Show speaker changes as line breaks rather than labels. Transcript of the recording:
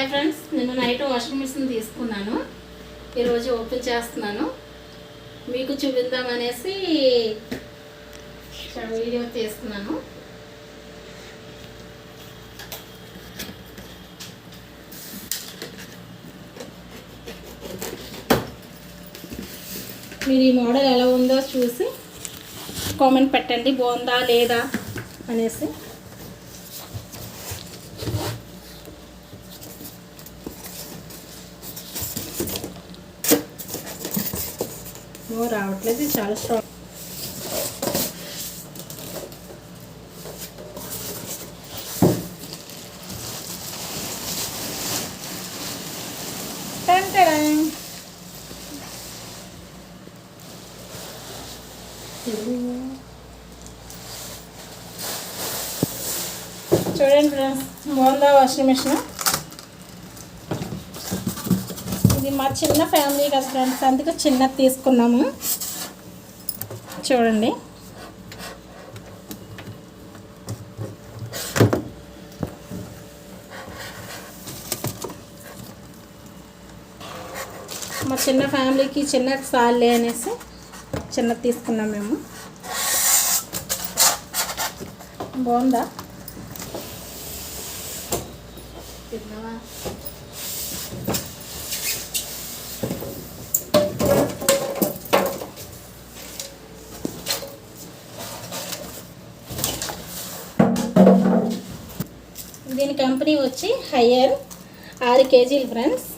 Hi friends, నేను night washing machine తీసుకున్నాను. ఈరోజు ఓపెన్ చేస్తున్నాను, మీకు చూపిద్దామనేసి వీడియో తీస్తున్నాను. మీరు ఈ మోడల్ ఎలా ఉందో చూసి కామెంట్ పెట్టండి, బాగుందా లేదా అనేసి. రావట్లేదు, చాలా స్ట్రాంగ్. చూడండి ఫ్రెండ్స్, బాగుందా వాషింగ్ మిషన్. ఇది మా చిన్న ఫ్యామిలీ కదా ఫ్రెండ్స్, అందుకే చిన్నది తీసుకున్నాము. చూడండి, మా చిన్న ఫ్యామిలీకి చిన్నది సాల్లే అనేసి చిన్నది తీసుకున్నాం మేము. బాగుందా? తిన్నావా? దీని కంపెనీ వచ్చి హయ్యర్ 6 కేజీలు ఫ్రెండ్స్.